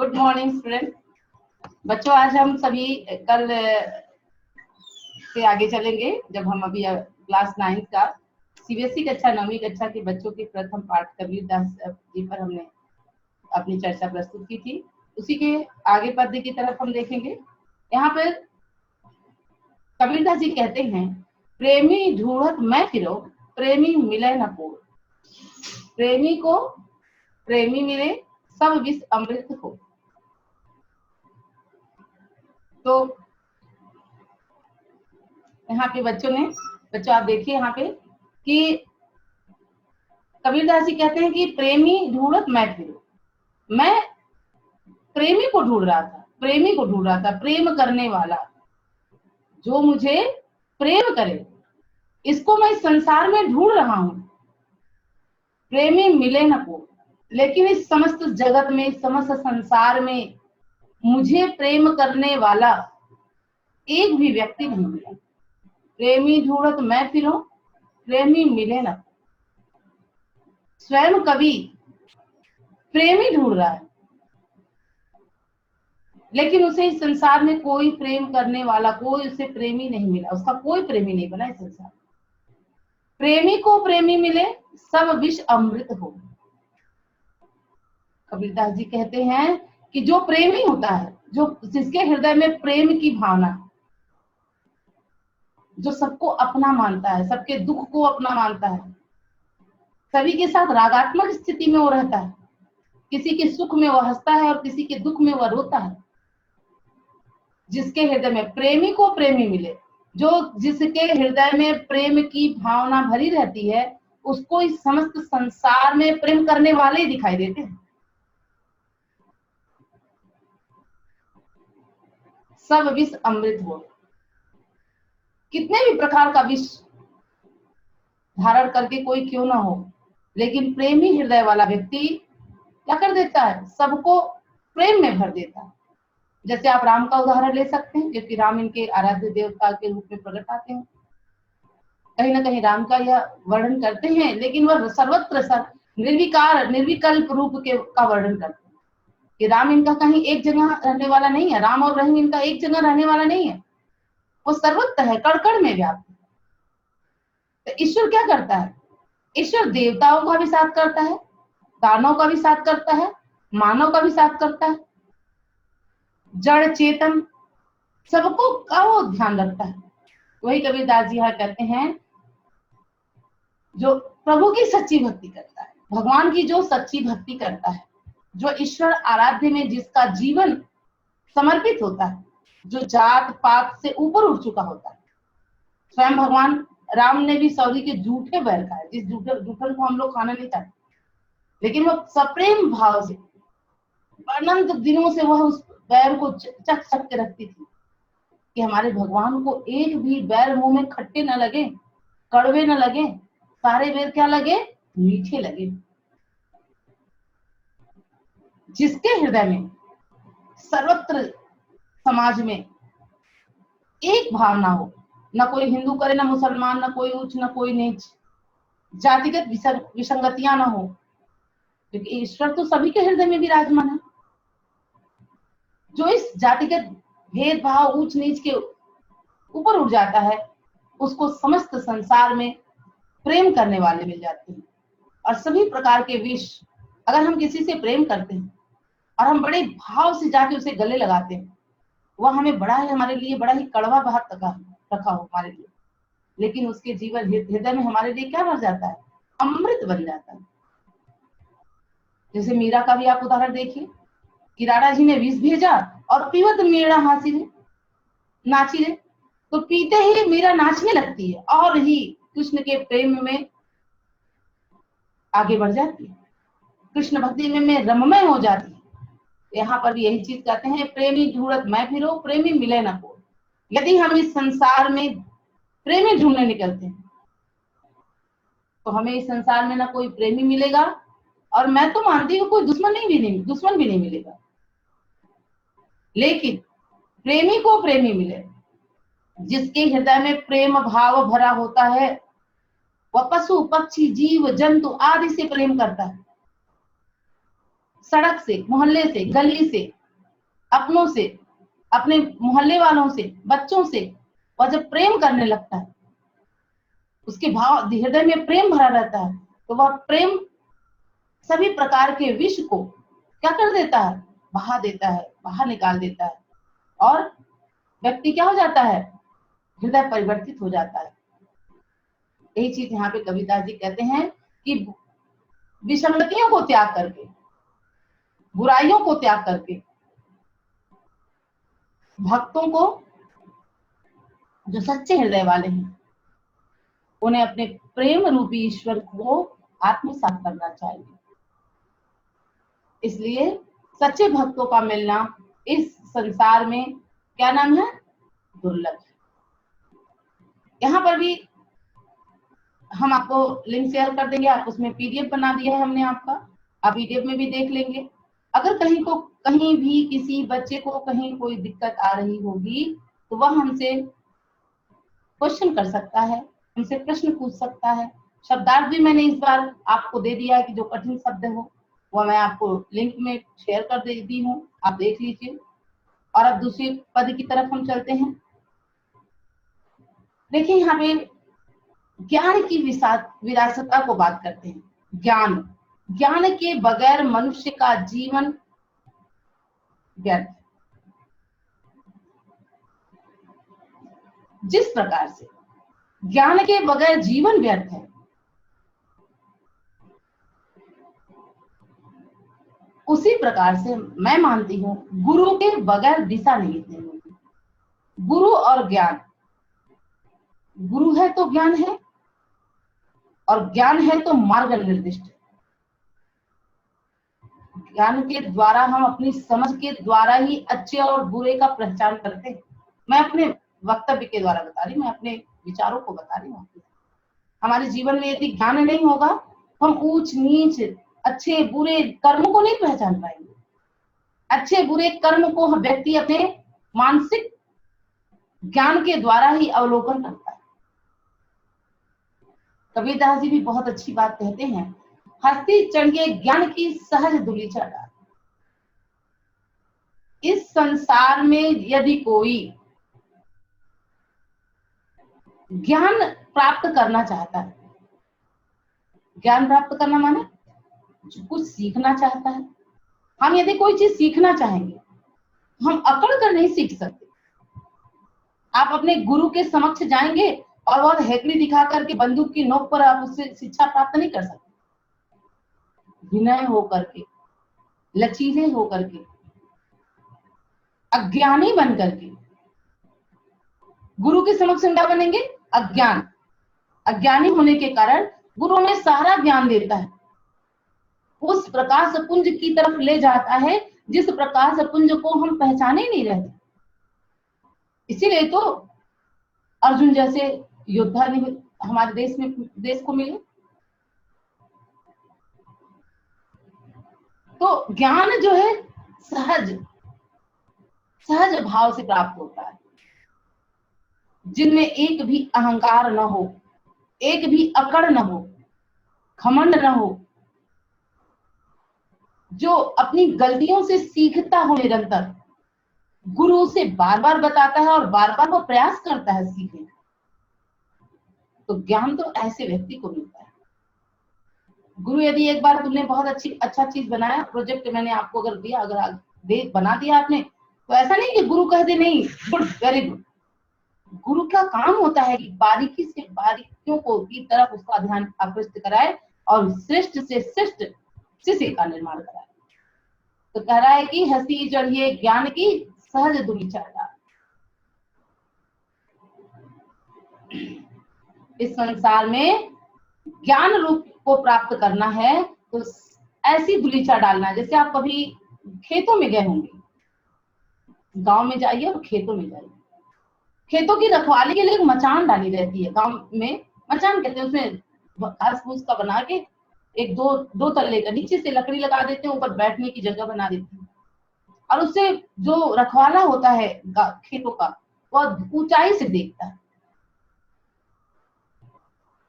Good morning student. बच्चों, आज हम सभी कल से आगे चलेंगे जब हम अभी क्लास 9 का सीबीएसई कक्षा 9वीं कक्षा के बच्चों के प्रथम पाठ कबीरदास जी पर हमने अपनी चर्चा प्रस्तुत की थी। उसी के आगे पद्य की तरफ हम देखेंगे। यहाँ पर कबीरदास जी कहते हैं, प्रेमी ढूंढत मैं फिरो, प्रेमी मिले न को। प्रेमी को प्रेमी मिले, सब विष अमृत हो। तो यहाँ पे बच्चों आप देखिए यहाँ पे कि कबीरदास जी कहते हैं कि प्रेमी ढूंढत मैं फिरो। मैं प्रेमी को ढूंढ रहा था, प्रेमी को ढूंढ रहा था, प्रेम करने वाला जो मुझे प्रेम करे, इसको मैं इस संसार में ढूंढ रहा हूं। प्रेमी मिले न को, लेकिन इस समस्त जगत में, समस्त संसार में मुझे प्रेम करने वाला एक भी व्यक्ति नहीं मिला। प्रेमी ढूंढत मैं फिरो, प्रेमी मिले न। स्वयं कवि प्रेमी ढूंढ रहा है, लेकिन उसे इस संसार में कोई प्रेम करने वाला, कोई उसे प्रेमी नहीं मिला, उसका कोई प्रेमी नहीं बना इस संसार। प्रेमी को प्रेमी मिले, सब विष अमृत हो। कबीरदास जी कहते हैं कि जो प्रेमी होता है, जो जिसके हृदय में प्रेम की भावना, जो सबको अपना मानता है, सबके दुख को अपना मानता है, सभी के साथ रागात्मक स्थिति में वो रहता है, किसी के सुख में वो हंसता है और किसी के दुख में वो रोता है। जिसके हृदय में प्रेमी को प्रेमी मिले, जो जिसके हृदय में प्रेम की भावना भरी रहती है, उसको इस समस्त संसार में प्रेम करने वाले ही दिखाई देते हैं। सब विष अमृत हो। कितने भी प्रकार का विष धारण करके कोई क्यों ना हो, लेकिन प्रेमी हृदय वाला व्यक्ति क्या कर देता है, सबको प्रेम में भर देता है। जैसे आप राम का उदाहरण ले सकते हैं, क्योंकि राम इनके आराध्य देवता के रूप में प्रकट आते हैं। कहीं ना कहीं राम का यह वर्णन करते हैं, लेकिन वह सर्वत्र निर्विकार निर्विकल्प रूप का वर्णन करते हैं कि राम इनका कहीं एक जगह रहने वाला नहीं है, राम और रहीम इनका एक जगह रहने वाला नहीं है, वो सर्वत्र है, कण में व्याप्त है। तो ईश्वर क्या करता है, ईश्वर देवताओं का भी साथ करता है, दानव का भी साथ करता है, मानव का भी साथ करता है, जड़ चेतन सबको का वो ध्यान रखता है। वही कबीरदास जी यहाँ कहते हैं, जो प्रभु की सच्ची भक्ति करता है, भगवान की जो सच्ची भक्ति करता है, जो ईश्वर आराध्य में जिसका जीवन समर्पित होता है, जो जात पात से ऊपर उठ चुका होता है। स्वयं भगवान राम ने भी सौरी के जूठे बैर खाए, जिस जूठन को हम लोग खाना नहीं चाहते, लेकिन वो सप्रेम भाव से अनंत दिनों से वह उस बैर को चख के रखती थी कि हमारे भगवान को एक भी बैर मुंह में खट्टे न लगे, कड़वे न लगे, सारे बैर क्या लगे, मीठे लगे। जिसके हृदय में सर्वत्र समाज में एक भावना हो, न कोई हिंदू करे, न मुसलमान, न कोई उच्च न कोई नीच, जातिगत विसंगतियां न हो, क्योंकि ईश्वर तो सभी के हृदय में विराजमान है। जो इस जातिगत भेदभाव ऊंच नीच के ऊपर उठ जाता है, उसको समस्त संसार में प्रेम करने वाले मिल जाते हैं। और सभी प्रकार के विष, अगर हम किसी से प्रेम करते हैं और हम बड़े भाव से जाके उसे गले लगाते हैं, वह हमें बड़ा ही, हमारे लिए बड़ा ही कड़वा भात रखा हो हमारे लिए, लेकिन उसके जीवन हृदय में हमारे लिए क्या बन जाता है, अमृत बन जाता है। जैसे मीरा का भी आप उदाहरण देखिए कि राणा जी ने विष भेजा और पीवत मीरा नाची रे, तो पीते ही मीरा नाचने लगती है और ही कृष्ण के प्रेम में आगे बढ़ जाती है, कृष्ण भक्ति में रममय हो जाती है। यहाँ पर भी यही चीज कहते हैं, प्रेमी ढूंढत मैं फिरो, प्रेमी मिले न को। यदि हम इस संसार में प्रेमी ढूंढने निकलते हैं, तो हमें इस संसार में ना कोई प्रेमी मिलेगा, और मैं तो मानती हूँ कोई दुश्मन भी नहीं मिलेगा। लेकिन प्रेमी को प्रेमी मिले, जिसके हृदय में प्रेम भाव भरा होता है, वह पशु पक्षी जीव जंतु आदि से प्रेम करता है। सड़क से, मोहल्ले से, गली से, अपनों से, अपने मोहल्ले वालों से, बच्चों से वह जब प्रेम करने लगता है, उसके भाव हृदय में प्रेम भरा रहता है, तो वह प्रेम सभी प्रकार के विष को क्या कर देता है, बहा देता है, बाहर निकाल देता है, और व्यक्ति क्या हो जाता है, हृदय परिवर्तित हो जाता है। यही चीज यहाँ पे कबीरदास जी कहते हैं कि विसंगतियों को त्याग करके, बुराइयों को त्याग करके, भक्तों को, जो सच्चे हृदय वाले हैं, उन्हें अपने प्रेम रूपी ईश्वर को आत्मसात करना चाहिए। इसलिए सच्चे भक्तों का मिलना इस संसार में क्या नाम है, दुर्लभ है। यहाँ पर भी हम आपको लिंक शेयर कर देंगे, आप उसमें पीडीएफ बना दिया है हमने आपका, आप पीडीएफ में भी देख लेंगे। अगर कहीं भी किसी बच्चे को कहीं कोई दिक्कत आ रही होगी तो वह हमसे क्वेश्चन कर सकता है, हमसे प्रश्न पूछ सकता है। शब्दार्थ भी मैंने इस बार आपको दे दिया है कि जो कठिन शब्द हो वह मैं आपको लिंक में शेयर कर दे दी हूँ, आप देख लीजिए। और अब दूसरी पद की तरफ हम चलते हैं। देखिए यहाँ पे ज्ञान की विरासतता को बात करते हैं। ज्ञान के बगैर मनुष्य का जीवन व्यर्थ। जिस प्रकार से ज्ञान के बगैर जीवन व्यर्थ है, उसी प्रकार से मैं मानती हूँ गुरु के बगैर दिशा नहीं मिलती। गुरु और ज्ञान, गुरु है तो ज्ञान है, और ज्ञान है तो मार्ग निर्दिष्ट। ज्ञान के द्वारा हम अपनी समझ के द्वारा ही अच्छे और बुरे का पहचान करते हैं। मैं अपने वक्तव्य के द्वारा बता रही हूँ, मैं अपने विचारों को बता रही हूँ। हमारे जीवन में यदि ज्ञान नहीं होगा, हम ऊंच नीच, अच्छे बुरे कर्मों को नहीं पहचान पाएंगे। अच्छे बुरे कर्म को व्यक्ति अपने मानसिक ज्ञान के द्वारा ही अवलोकन करता है। कबीरदास जी भी बहुत अच्छी बात कहते हैं, हस्ती चढ़िए ज्ञान की सहज धूलि चढ़ा। इस संसार में यदि कोई ज्ञान प्राप्त करना चाहता है, ज्ञान प्राप्त करना माने कुछ सीखना चाहता है, हम यदि कोई चीज सीखना चाहेंगे, हम अकड़ कर नहीं सीख सकते। आप अपने गुरु के समक्ष जाएंगे और वह हेकड़ी दिखा करके बंदूक की नोक पर आप उससे शिक्षा प्राप्त नहीं कर सकते। विनय होकर के, लचीले होकर के, अज्ञानी बन करके गुरु के समक्ष क्या बनेंगे, अज्ञान। अज्ञानी होने के कारण गुरु में सारा ज्ञान देता है, उस प्रकाश पुंज की तरफ ले जाता है जिस प्रकाश पुंज को हम पहचाने ही नहीं रहते। इसीलिए तो अर्जुन जैसे योद्धा हमारे देश को मिले। तो ज्ञान जो है सहज भाव से प्राप्त होता है, जिनमें एक भी अहंकार न हो, एक भी अकड़ न हो, घमंड न हो, जो अपनी गलतियों से सीखता हो निरंतर, गुरु उसे बार बार बताता है और बार बार वो प्रयास करता है सीखने का। तो ज्ञान तो ऐसे व्यक्ति को मिलता है। गुरु यदि एक बार तुमने बहुत अच्छा चीज बनाया, प्रोजेक्ट मैंने आपको अगर दिया, अगर बना दिया आपने, तो ऐसा नहीं कि गुरु कह दे नहीं गुड वेरी गुड। गुरु का काम होता है कि बारीकी से बारीकियों को की तरफ उसका ध्यान आकृष्ट कराए और श्रेष्ठ से श्रेष्ठ शिष्य का निर्माण कराए। तो कह रहा है कि हंसी चढ़िए ज्ञान की सहज धूलि चढ़ा। इस संसार में ज्ञान रूप को प्राप्त करना है तो ऐसी धूलिचा डालना है, जैसे आप कभी खेतों में गए होंगे, गांव में जाइए और खेतों में जाइए, खेतों की रखवाली के लिए एक मचान डाली रहती है। गांव में मचान कहते हैं, उसमें घास फूस का बना के एक दो तल्ले का नीचे से लकड़ी लगा देते हैं, ऊपर बैठने की जगह बना देते हैं, और उससे जो रखवाला होता है खेतों का वह ऊंचाई से देखता है।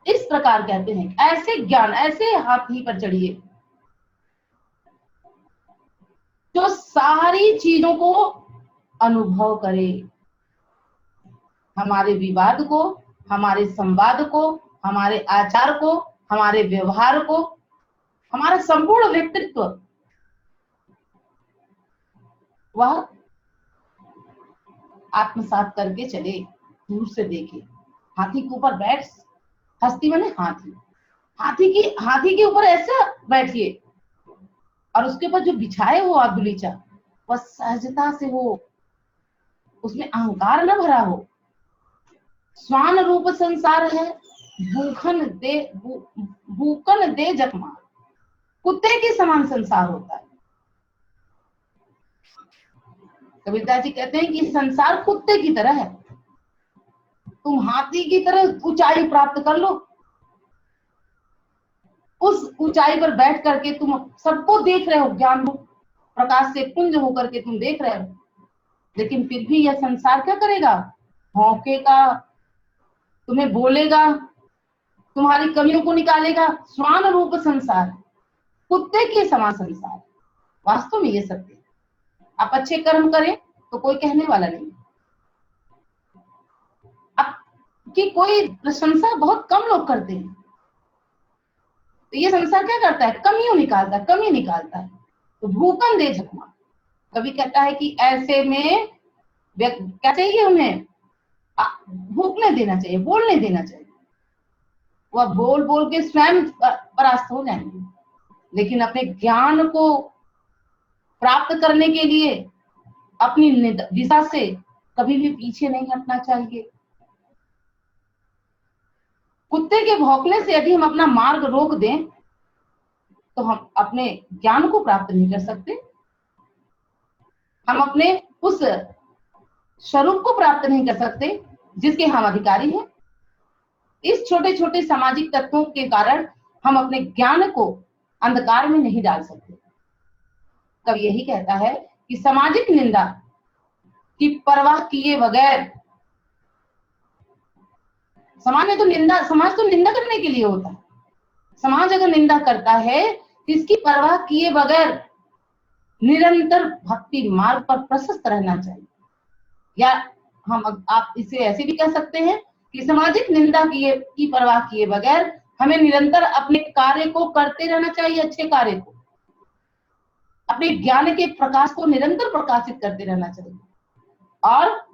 इस प्रकार कहते हैं ऐसे ज्ञान, ऐसे हाथी पर चढ़िए जो सारी चीजों को अनुभव करे, हमारे विवाद को, हमारे संवाद को, हमारे आचार को, हमारे व्यवहार को, हमारा संपूर्ण व्यक्तित्व, वह आत्मसात करके चले, दूर से देखे। हाथी के ऊपर बैठ, हस्ती माने हाथी, हाथी के ऊपर ऐसा बैठिए और उसके ऊपर जो बिछाए हो आप दुलीचा, वह सहजता से हो, उसमें अहंकार न भरा हो। स्वान रूप संसार है, भूखन दे जखमा, कुत्ते के समान संसार होता है। कबीरदास जी कहते हैं कि संसार कुत्ते की तरह है, तुम हाथी की तरह ऊंचाई प्राप्त कर लो, उस ऊंचाई पर बैठ करके तुम सबको देख रहे हो, ज्ञान रूप प्रकाश से पुंज होकर के तुम देख रहे हो, लेकिन फिर भी यह संसार क्या करेगा? भौंकेगा, तुम्हें बोलेगा, तुम्हारी कमियों को निकालेगा। स्वान रूप संसार, कुत्ते के समान संसार। वास्तव में ये सत्य है। आप अच्छे कर्म करें तो कोई कहने वाला नहीं, आपकी कोई प्रशंसा बहुत कम लोग करते हैं, तो ये संसार क्या करता है? कमियों निकालता है, कमी निकालता है। तो भूखन दे झकमा, कभी कहता है कि ऐसे में क्या चाहिए उन्हें? भूखने देना चाहिए, बोलने देना चाहिए। वह बोल बोल के स्वयं परास्त हो जाएंगे, लेकिन अपने ज्ञान को प्राप्त करने के लिए अपनी दिशा से कभी भी पीछे नहीं हटना चाहिए। कुत्ते के भौंकने से यदि हम अपना मार्ग रोक दें तो हम अपने ज्ञान को प्राप्त नहीं कर सकते, हम अपने उस स्वरूप को प्राप्त नहीं कर सकते जिसके हम अधिकारी हैं। इस छोटे छोटे सामाजिक तत्वों के कारण हम अपने ज्ञान को अंधकार में नहीं डाल सकते। कवि यही कहता है कि सामाजिक निंदा की परवाह किए बगैर, समाज तो निंदा करने के लिए होता है। समाज अगर निंदा करता है तो इसकी परवाह किए बगैर निरंतर भक्ति मार्ग पर प्रशस्त रहना चाहिए। या आप इसे ऐसे भी कह सकते हैं कि सामाजिक निंदा की परवाह किए बगैर हमें निरंतर अपने कार्य को करते रहना चाहिए, अच्छे कार्य को, अपने ज्ञान के प्रकाश को निरंतर प्रकाशित करते रहना चाहिए। और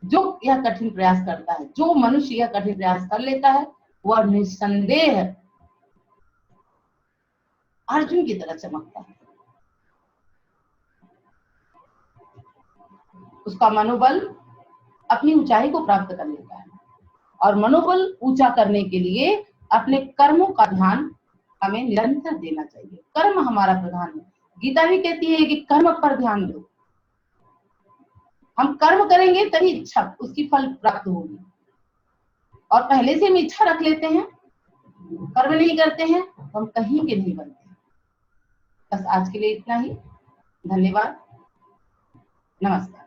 जो यह कठिन प्रयास करता है, जो मनुष्य यह कठिन प्रयास कर लेता है, वह निस्संदेह अर्जुन की तरह चमकता है। उसका मनोबल अपनी ऊंचाई को प्राप्त कर लेता है, और मनोबल ऊंचा करने के लिए अपने कर्मों का ध्यान हमें निरंतर देना चाहिए। कर्म हमारा प्रधान है। गीता भी कहती है कि कर्म पर ध्यान दो। हम कर्म करेंगे तभी इच्छा, उसकी फल प्राप्त होगी। और पहले से हम इच्छा रख लेते हैं, कर्म नहीं करते हैं, तो हम कहीं के नहीं बनते। बस आज के लिए इतना ही। धन्यवाद, नमस्कार।